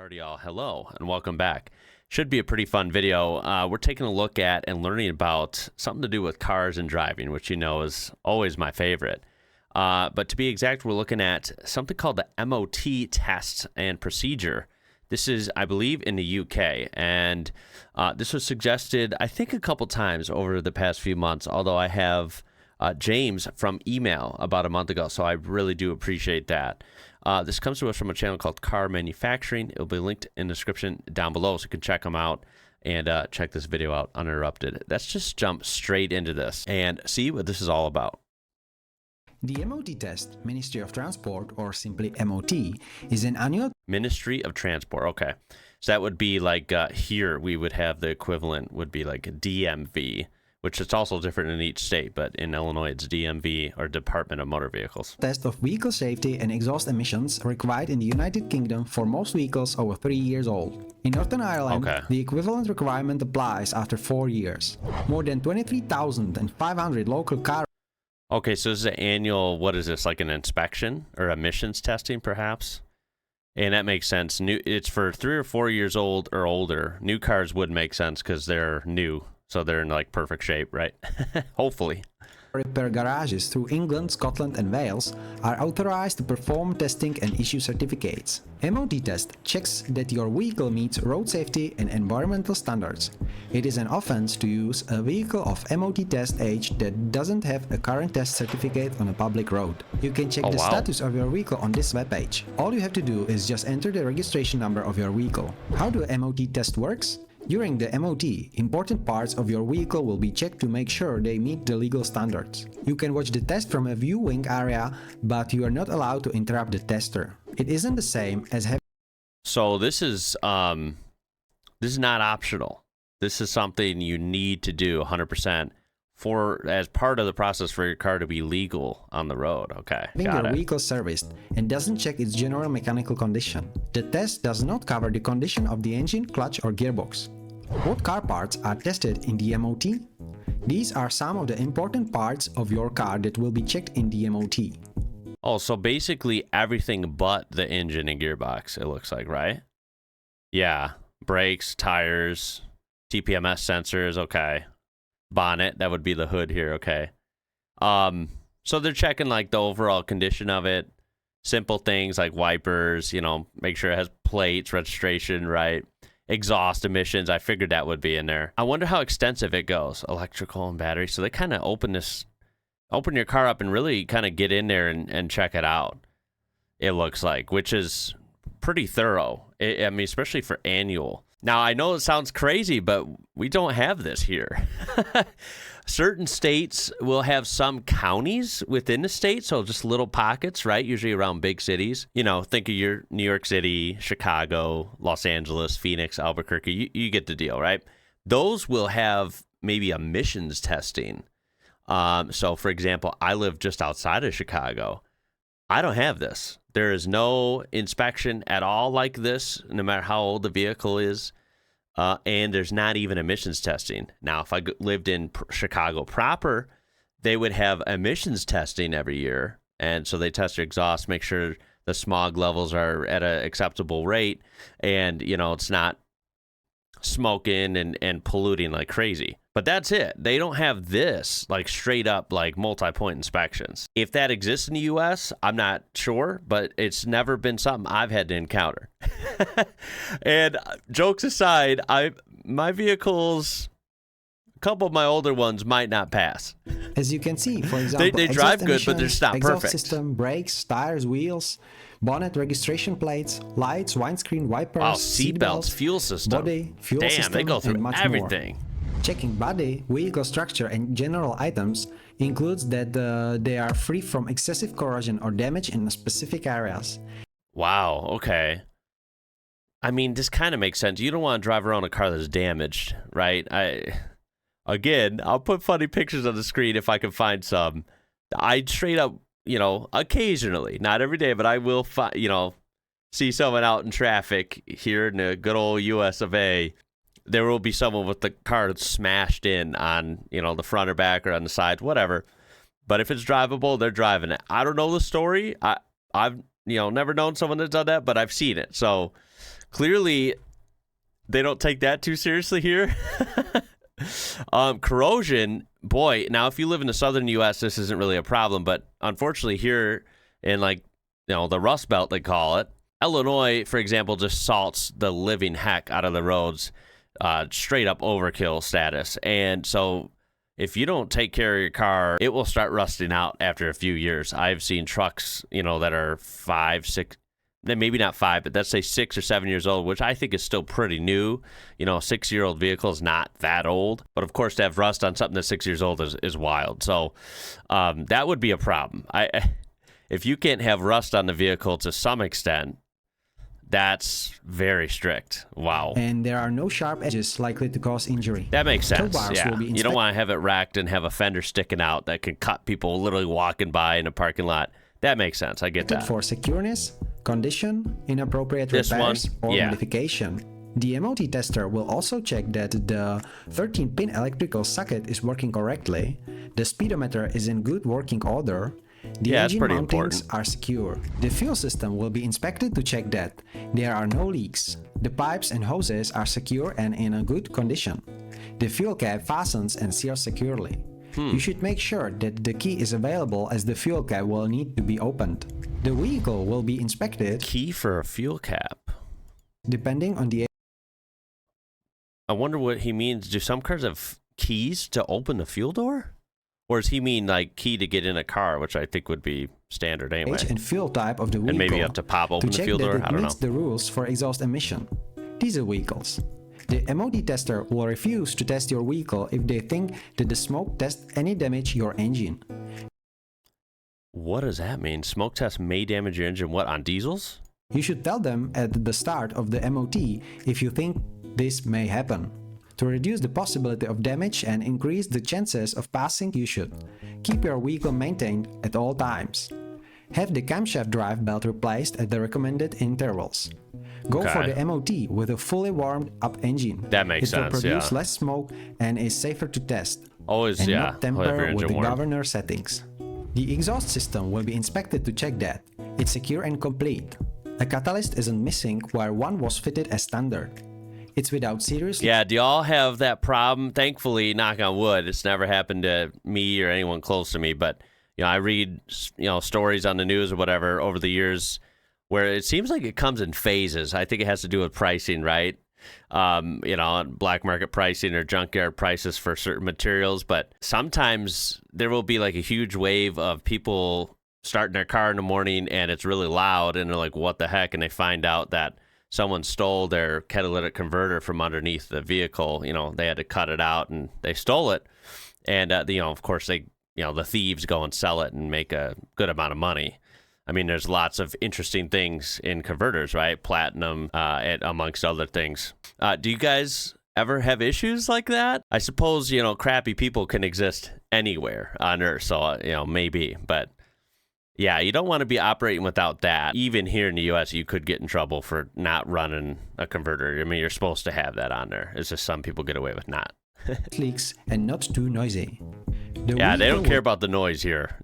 Alrighty, all. Hello and welcome back. Should be a pretty fun video. We're taking a look at and learning about something to do with cars and driving, which you know is always my favorite. But to be exact, we're looking at something called the MOT test and procedure. This is, I believe, in the UK, and this was suggested, I think, a couple times over the past few months, although I have James from email about a month ago, so I really do appreciate that. This comes to us from a channel called Car Manufacturing. It'll be linked in the description down below, so you can check them out and check this video out uninterrupted. Let's just jump straight into this and see what this is all about. The MOT test, Ministry of Transport, or simply MOT, is an annual... Ministry of Transport, okay. So that would be like here we would have the equivalent would be like a DMV, which is also different in each state, but in Illinois it's DMV, or Department of Motor Vehicles. Test of vehicle safety and exhaust emissions required in the United Kingdom for most vehicles over 3 years old. In Northern Ireland, the equivalent requirement applies after 4 years. More than 23,500 local car... Okay, so this is an annual, what is this, like an inspection or emissions testing perhaps? And that makes sense. It's for 3 or 4 years old or older. New cars would make sense because they're new, so they're in like perfect shape, right? Hopefully. Repair garages through England, Scotland and Wales are authorized to perform testing and issue certificates. MOT test checks that your vehicle meets road safety and environmental standards. It is an offense to use a vehicle of MOT test age that doesn't have a current test certificate on a public road. You can check the status of your vehicle on this webpage. All you have to do is just enter the registration number of your vehicle. How the MOT test works? During the MOT, important parts of your vehicle will be checked to make sure they meet the legal standards. You can watch the test from a viewing area, but you are not allowed to interrupt the tester. It isn't the same as having... So this is not optional. This is something you need to do 100% as part of the process for your car to be legal on the road. Okay, got it. Your vehicle serviced and doesn't check its general mechanical condition. The test does not cover the condition of the engine, clutch or gearbox. What car parts are tested in the MOT? These are some of the important parts of your car that will be checked in the MOT. Oh, so basically everything but the engine and gearbox, it looks like, right? Yeah, brakes, tires, TPMS sensors, okay. Bonnet, that would be the hood here, okay. So they're checking like the overall condition of it. Simple things like wipers, you know, make sure it has plates, registration, right? Exhaust emissions, I figured that would be in there. I wonder how extensive it goes, electrical and battery. So they kind of open your car up and really kind of get in there and check it out, it looks like, which is pretty thorough. I mean, especially for annual. Now, I know it sounds crazy, but we don't have this here. Certain states will have some counties within the state, so just little pockets, right? Usually around big cities. You know, think of your New York City, Chicago, Los Angeles, Phoenix, Albuquerque. You get the deal, right? Those will have maybe emissions testing. So, for example, I live just outside of Chicago. I don't have this. There is no inspection at all like this, no matter how old the vehicle is. And there's not even emissions testing. Now, if I lived in Chicago proper, they would have emissions testing every year. And so they test your exhaust, make sure the smog levels are at an acceptable rate. And, you know, it's not smoking and polluting like crazy. But that's it. They don't have this like straight up like multi-point inspections. If that exists in the US, I'm not sure, but it's never been something I've had to encounter. And jokes aside, my vehicles, a couple of my older ones might not pass. As you can see, for example, they drive good, but they're just not exhaust perfect. System, brakes, tires, wheels, bonnet, registration plates, lights, windscreen wipers, seat belts, fuel system. Body, fuel system, Damn, they go through everything. More. Checking body, vehicle structure and general items includes that they are free from excessive corrosion or damage in specific areas. Wow, okay. I mean, this kind of makes sense. You don't want to drive around a car that's damaged, right? Again, I'll put funny pictures on the screen if I can find some. I straight up, you know, occasionally, not every day, but I will, see someone out in traffic here in the good old US of A. There will be someone with the car smashed in on, you know, the front or back or on the sides, whatever. But if it's drivable, they're driving it. I don't know the story. I've, never known someone that's done that, but I've seen it. So clearly they don't take that too seriously here. Corrosion, boy, now if you live in the southern U.S., this isn't really a problem, but unfortunately here in the Rust Belt, they call it, Illinois, for example, just salts the living heck out of the roads, straight up overkill status. And so if you don't take care of your car, it will start rusting out after a few years. I've seen trucks, that are 5, 6, then maybe not 5, but let's say 6 or 7 years old, which I think is still pretty new. A 6-year-old vehicle is not that old, but of course to have rust on something that's 6 years old is wild. So that would be a problem. If you can't have rust on the vehicle to some extent, that's very strict. Wow. And there are no sharp edges likely to cause injury. That makes sense. Yeah. You You don't want to have it racked and have a fender sticking out that can cut people literally walking by in a parking lot. That makes sense. I get that. For secureness, condition, inappropriate repairs, or modification. The MOT tester will also check that the 13-pin electrical socket is working correctly, the speedometer is in good working order, the engine mountings are secure. The fuel system will be inspected to check that there are no leaks. The pipes and hoses are secure and in a good condition. The fuel cap fastens and seals securely. You should make sure that the key is available as the fuel cap will need to be opened. The vehicle will be inspected. Key for a fuel cap. Depending on the... I wonder what he means. Do some cars have keys to open the fuel door? Or does he mean like key to get in a car, which I think would be standard anyway? Age and fuel type of the vehicle. And maybe you have to pop open the fuel door? I don't know. Meets the rules for exhaust emission. Diesel vehicles. The MOT tester will refuse to test your vehicle if they think that the smoke tests any damage your engine. What does that mean? Smoke test may damage your engine, what, on diesels? You should tell them at the start of the MOT if you think this may happen. To reduce the possibility of damage and increase the chances of passing, you should keep your vehicle maintained at all times. Have the camshaft drive belt replaced at the recommended intervals. Go for the MOT with a fully warmed up engine. That makes sense, It will produce less smoke and is safer to test. Always, and not tamper with the warm. governor settings. The exhaust system will be inspected to check that it's secure and complete. A catalyst isn't missing where one was fitted as standard. It's without serious... Yeah, do y'all have that problem? Thankfully, knock on wood, it's never happened to me or anyone close to me, but I read stories on the news or whatever over the years where it seems like it comes in phases. I think it has to do with pricing, right? Black market pricing or junkyard prices for certain materials, but sometimes there will be like a huge wave of people starting their car in the morning and it's really loud and they're like, what the heck? And they find out that someone stole their catalytic converter from underneath the vehicle. They had to cut it out and they stole it. And, of course, the thieves go and sell it and make a good amount of money. I mean, there's lots of interesting things in converters, right? Platinum, amongst other things. Do you guys ever have issues like that? I suppose, crappy people can exist anywhere on Earth, so, maybe. But, yeah, you don't want to be operating without that. Even here in the U.S., you could get in trouble for not running a converter. I mean, you're supposed to have that on there. It's just some people get away with not. Leaks and not too noisy. They don't care about the noise here.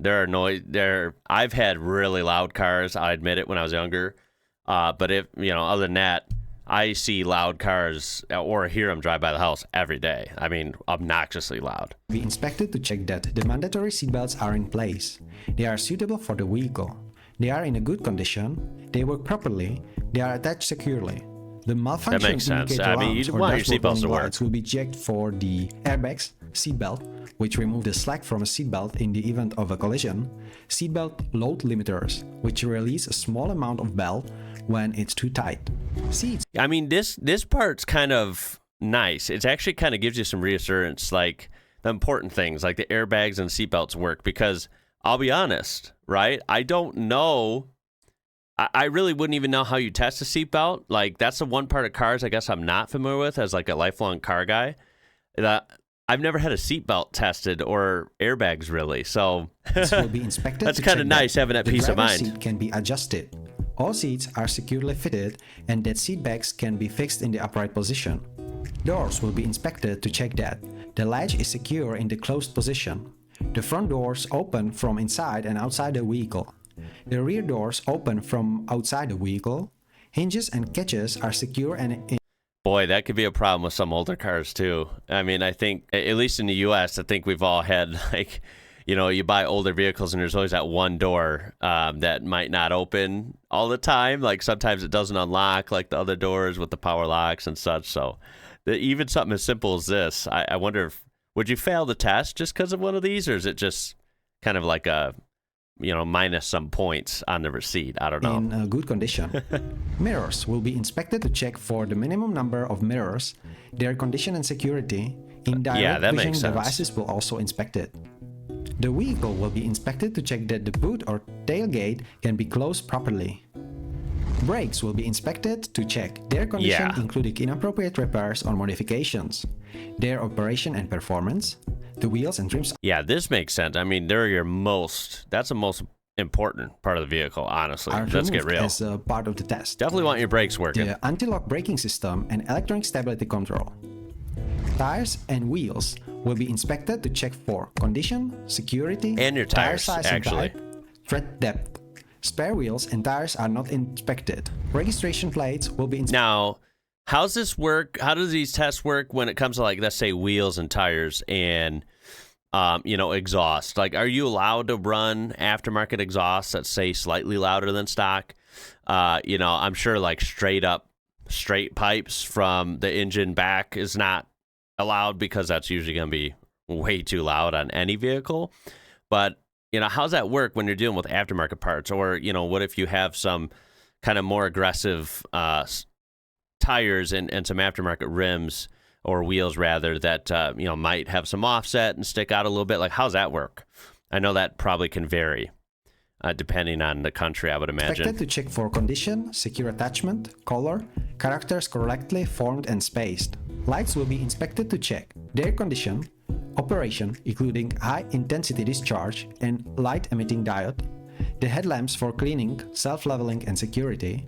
I've had really loud cars. I admit it when I was younger. But if other than that, I see loud cars or hear them drive by the house every day. I mean, obnoxiously loud. We inspected to check that the mandatory seatbelts are in place. They are suitable for the vehicle. They are in a good condition. They work properly. They are attached securely. The malfunction indicator lamps or dashboard warning lights will be checked for the airbags, seatbelt, which remove the slack from a seatbelt in the event of a collision, seatbelt load limiters, which release a small amount of belt when it's too tight. Seats. I mean, this part's kind of nice. It actually kind of gives you some reassurance, like the important things, like the airbags and seatbelts work, because I'll be honest, right? I don't know. I really wouldn't even know how you test a seatbelt. Like, that's the one part of cars I guess I'm not familiar with as like a lifelong car guy. That I've never had a seatbelt tested or airbags really. So this will be inspected. That's kind of nice having that peace of mind. The seat can be adjusted. All seats are securely fitted and that seat backs can be fixed in the upright position. Doors will be inspected to check that the latch is secure in the closed position. The front doors open from inside and outside the vehicle. The rear doors open from outside the vehicle. Hinges and catches are secure and Boy, that could be a problem with some older cars too. I mean, I think, at least in the US, I think we've all had like, you know, you buy older vehicles and there's always that one door that might not open all the time. Like sometimes it doesn't unlock like the other doors with the power locks and such. So even something as simple as this, I wonder if, would you fail the test just because of one of these, or is it just kind of like a, you know, minus some points on the receipt? I don't know. in good condition. Mirrors will be inspected to check for the minimum number of mirrors, their condition and security. Indirect that vision makes sense. devices will also inspect it. The vehicle will be inspected to check that the boot or tailgate can be closed properly. Brakes will be inspected to check their condition, including inappropriate repairs or modifications, their operation and performance, the wheels and trims. Yeah, this makes sense. I mean, they're that's the most important part of the vehicle, honestly. Let's get real. As a part of the test. Definitely want your brakes working. The anti-lock braking system and electronic stability control. Tires and wheels will be inspected to check for condition, security, And your tire tires, size actually. and type, tread depth. Spare wheels and tires are not inspected. Registration plates will be inspected. Now, how's this work? How do these tests work when it comes to, like, let's say wheels and tires and, you know, exhaust? Like, are you allowed to run aftermarket exhaust that's, say, slightly louder than stock? You know, I'm sure like straight pipes from the engine back is not allowed because that's usually going to be way too loud on any vehicle. But, you know, how's that work when you're dealing with aftermarket parts? Or, you know, what if you have some kind of more aggressive tires and some aftermarket rims or wheels rather that, you know, might have some offset and stick out a little bit? Like, how's that work? I know that probably can vary depending on the country, I would imagine. Expected to check for condition, secure attachment, color, characters correctly formed and spaced. Lights will be inspected to check their condition, operation, including high-intensity discharge and light-emitting diode, the headlamps for cleaning, self-leveling and security,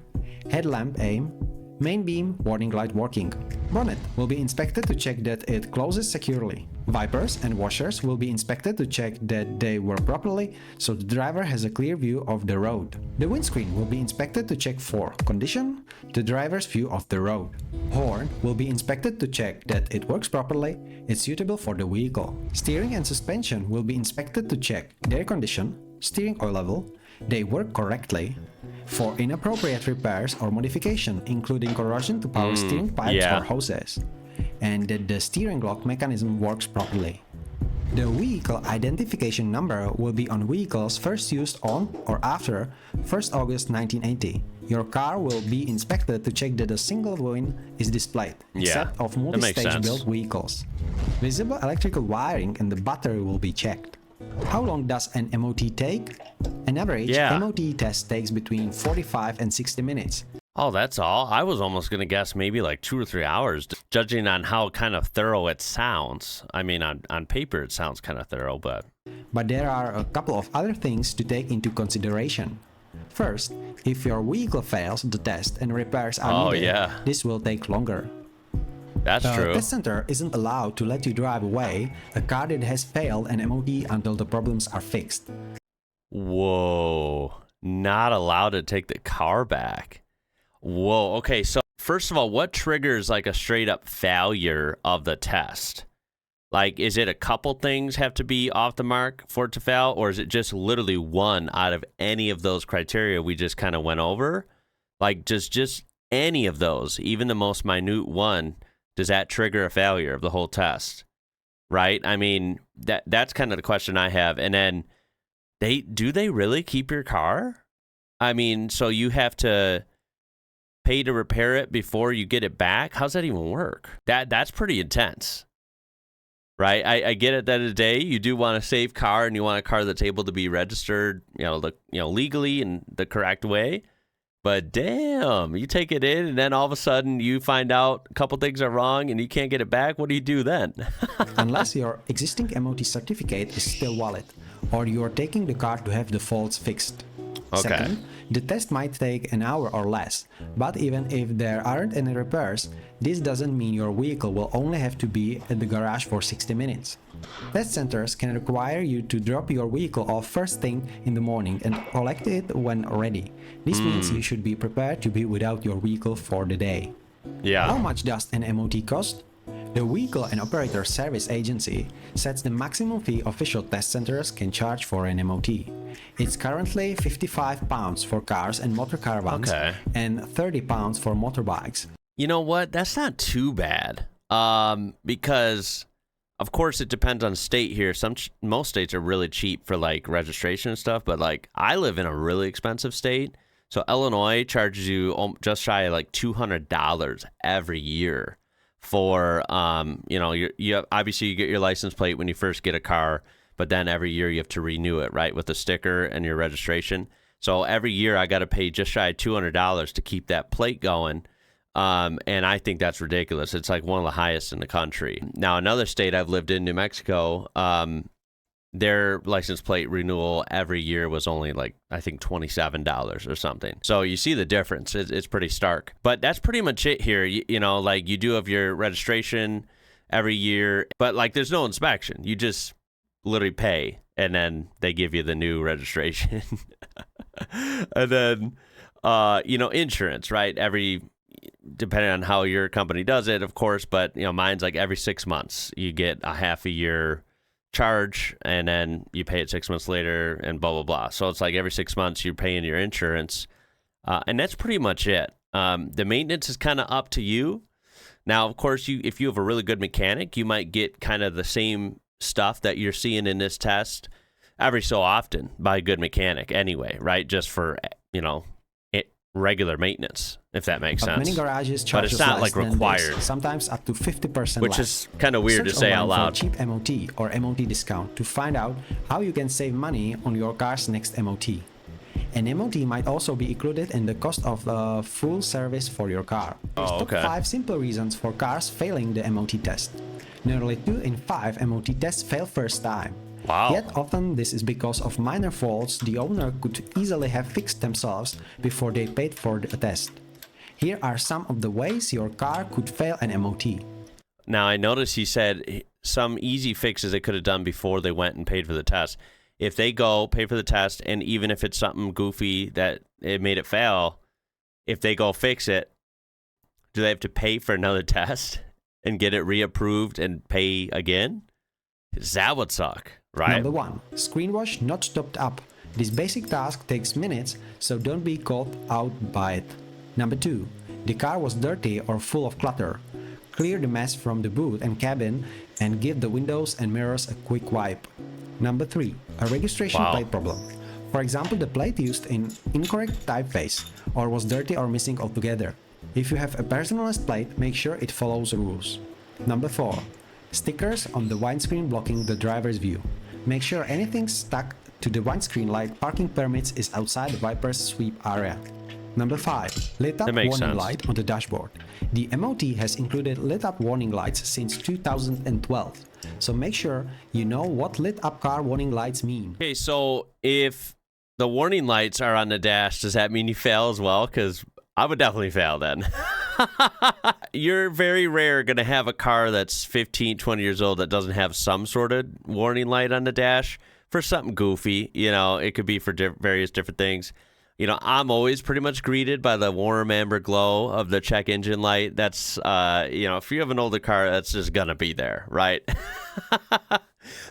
headlamp aim, main beam warning light working. Bonnet will be inspected to check that it closes securely. Wipers and washers will be inspected to check that they work properly so the driver has a clear view of the road. The windscreen will be inspected to check for condition, the driver's view of the road. Horn will be inspected to check that it works properly, it's suitable for the vehicle. Steering and suspension will be inspected to check their condition, steering oil level, they work correctly. For inappropriate repairs or modification, including corrosion to power steering pipes or hoses, and that the steering lock mechanism works properly. The vehicle identification number will be on vehicles first used on or after 1st August 1980. Your car will be inspected to check that a single VIN is displayed, except of multi-stage built vehicles. Visible electrical wiring and the battery will be checked. How long does an MOT take? An average MOT test takes between 45 and 60 minutes. Oh, that's all? I was almost going to guess maybe like 2 or 3 hours, judging on how kind of thorough it sounds. I mean, on paper it sounds kind of thorough, but... But there are a couple of other things to take into consideration. First, if your vehicle fails the test and repairs are needed, this will take longer. That's true. The test center isn't allowed to let you drive away a car that has failed an MOT until the problems are fixed. Whoa. Not allowed to take the car back. Whoa. Okay, so first of all, what triggers like a straight up failure of the test? Like, is it a couple things have to be off the mark for it to fail, or is it just literally one out of any of those criteria we just kind of went over? Like, just any of those, even the most minute one, does that trigger a failure of the whole test? Right? I mean, that's kind of the question I have. And then, do they really keep your car? I mean, so you have to pay to repair it before you get it back? How's that even work? That's pretty intense. Right? I get it that of the day you do want a safe car and you want a car that's able to be registered, legally in the correct way. But damn, you take it in and then all of a sudden you find out a couple things are wrong and you can't get it back. What do you do then? Unless your existing MOT certificate is still valid or you are taking the car to have the faults fixed. Okay. Second, The test might take an hour or less, but even if there aren't any repairs, this doesn't mean your vehicle will only have to be at the garage for 60 minutes. Test centers can require you to drop your vehicle off first thing in the morning and collect it when ready. This means you should be prepared to be without your vehicle for the day. Yeah. How much does an MOT cost? The Vehicle and Operator Service Agency sets the maximum fee official test centers can charge for an MOT. It's currently £55 for cars and motor caravans and £30 for motorbikes. You know what? That's not too bad. Because of course it depends on state here. Most states are really cheap for like registration and stuff, but like I live in a really expensive state. So Illinois charges you just shy of like $200 every year for obviously you get your license plate when you first get a car, but then every year you have to renew it, right, with the sticker and your registration. So every year I got to pay just shy of $200 to keep that plate going. And I think that's ridiculous. It's like one of the highest in the country. Now, another state I've lived in, New Mexico, their license plate renewal every year was only like, I think, $27 or something. So you see the difference. It's pretty stark. But that's pretty much it here. Like you do have your registration every year, but like there's no inspection. You just literally pay and then they give you the new registration. And then, insurance, right? Depending on how your company does it, of course, but mine's like every 6 months you get a half a year charge and then you pay it 6 months later and blah blah blah. So it's like every 6 months you're paying your insurance, and that's pretty much it. The maintenance is kind of up to you. Now, of course, if you have a really good mechanic, you might get kind of the same stuff that you're seeing in this test every so often by a good mechanic anyway, right? Just for regular maintenance, if that makes sense. Many garages charge, but it's not like required. Sometimes up to 50% which is kind of weird to say out loud. For cheap MOT or MOT discount to find out how you can save money on your car's next MOT. An MOT might also be included in the cost of the full service for your car. Here's top 5 simple reasons for cars failing the MOT test. Nearly 2 in 5 MOT tests fail first time. Wow. Yet often this is because of minor faults the owner could easily have fixed themselves before they paid for the test. Here are some of the ways your car could fail an MOT. Now, I noticed he said some easy fixes they could have done before they went and paid for the test. If they go pay for the test, and even if it's something goofy that it made it fail, if they go fix it, do they have to pay for another test and get it reapproved and pay again? That would suck, right? Number 1. Screen wash not topped up. This basic task takes minutes, so don't be caught out by it. Number 2. The car was dirty or full of clutter. Clear the mess from the boot and cabin and give the windows and mirrors a quick wipe. Number 3. A registration plate problem. For example, the plate used in incorrect typeface or was dirty or missing altogether. If you have a personalized plate, make sure it follows the rules. Number 4. Stickers on the windscreen blocking the driver's view. Make sure anything stuck to the windscreen like parking permits is outside the wiper's sweep area. Number 5. Lit up warning light on the dashboard. The MOT has included lit up warning lights since 2012. So make sure you know what lit up car warning lights mean. Okay, so if the warning lights are on the dash, does that mean you fail as well? Because I would definitely fail then. You're very rare going to have a car that's 15, 20 years old that doesn't have some sort of warning light on the dash for something goofy. It could be for various different things. I'm always pretty much greeted by the warm amber glow of the check engine light. That's, if you have an older car, that's just going to be there, right?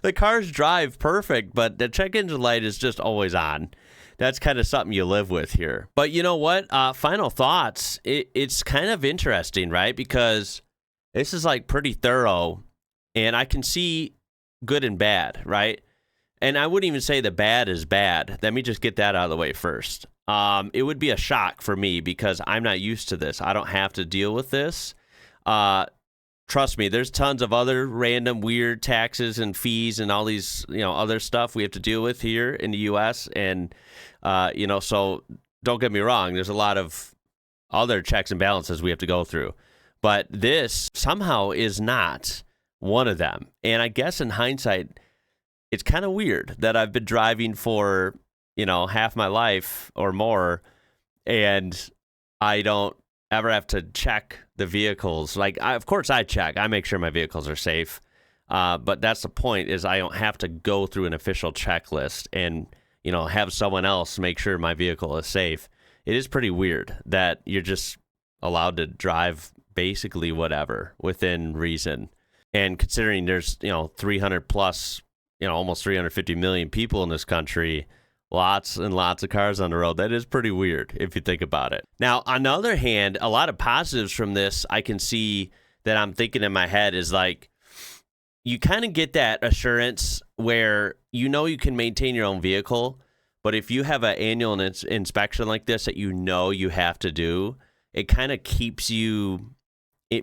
The cars drive perfect, but the check engine light is just always on. That's kind of something you live with here. But you know what? Final thoughts. It's kind of interesting, right? Because this is like pretty thorough, and I can see good and bad, right? And I wouldn't even say the bad is bad. Let me just get that out of the way first. It would be a shock for me because I'm not used to this. I don't have to deal with this. Trust me, there's tons of other random weird taxes and fees and all these, other stuff we have to deal with here in the U.S. And, so don't get me wrong. There's a lot of other checks and balances we have to go through. But this somehow is not one of them. And I guess in hindsight, it's kind of weird that I've been driving for half my life or more, and I don't ever have to check the vehicles. Like, of course I check. I make sure my vehicles are safe. But that's the point, is I don't have to go through an official checklist and, have someone else make sure my vehicle is safe. It is pretty weird that you're just allowed to drive basically whatever within reason. And considering there's, 300 plus, almost 350 million people in this country, lots and lots of cars on the road, that is pretty weird if you think about it. Now, on the other hand, a lot of positives from this I can see that I'm thinking in my head is like, you kind of get that assurance where you can maintain your own vehicle, but if you have an annual inspection like this that you have to do, it kind of keeps you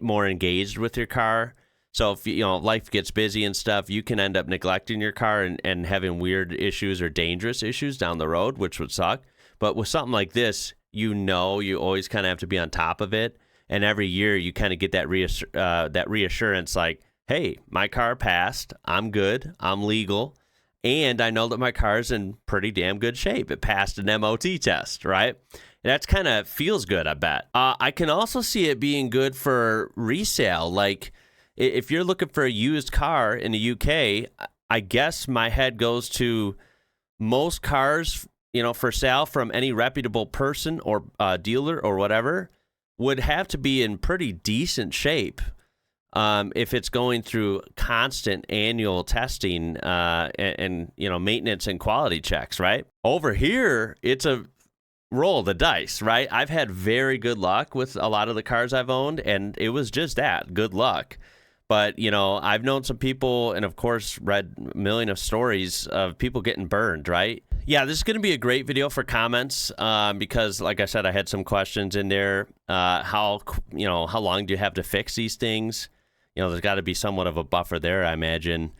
more engaged with your car. So if life gets busy and stuff, you can end up neglecting your car and having weird issues or dangerous issues down the road, which would suck. But with something like this, you always kind of have to be on top of it, and every year you kind of get that reassurance, like, hey, my car passed, I'm good, I'm legal, and I know that my car's in pretty damn good shape. It passed an MOT test, right? That's kind of feels good, I bet. I can also see it being good for resale. Like, if you're looking for a used car in the UK, I guess my head goes to most cars, for sale from any reputable person or dealer or whatever would have to be in pretty decent shape. If it's going through constant annual testing and maintenance and quality checks, right? Over here, it's a roll the dice, right? I've had very good luck with a lot of the cars I've owned, and it was just that, good luck. But, I've known some people and, of course, read a million of stories of people getting burned, right? Yeah, this is going to be a great video for comments because, like I said, I had some questions in there. How long do you have to fix these things? There's got to be somewhat of a buffer there, I imagine.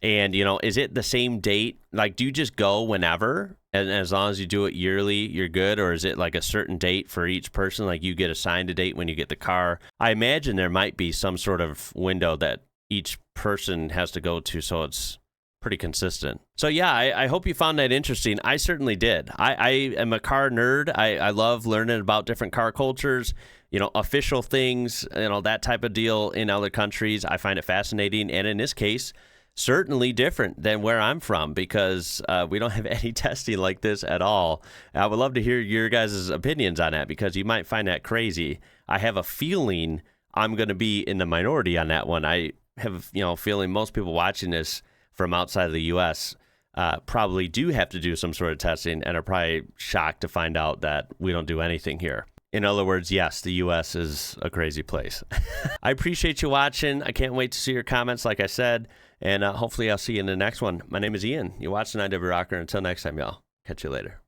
And, is it the same date? Like, do you just go whenever? And as long as you do it yearly, you're good? Or is it like a certain date for each person? Like, you get assigned a date when you get the car? I imagine there might be some sort of window that each person has to go to, so it's pretty consistent. So, yeah, I hope you found that interesting. I certainly did. I am a car nerd. I love learning about different car cultures, official things, that type of deal in other countries. I find it fascinating. And in this case, certainly different than where I'm from because we don't have any testing like this at all. I would love to hear your guys' opinions on that because you might find that crazy. I have a feeling I'm going to be in the minority on that one. I have a feeling most people watching this from outside of the U.S. Probably do have to do some sort of testing and are probably shocked to find out that we don't do anything here. In other words, yes, the U.S. is a crazy place. I appreciate you watching. I can't wait to see your comments, like I said, and hopefully I'll see you in the next one. My name is Ian. You're watching IWrocker. Until next time, y'all. Catch you later.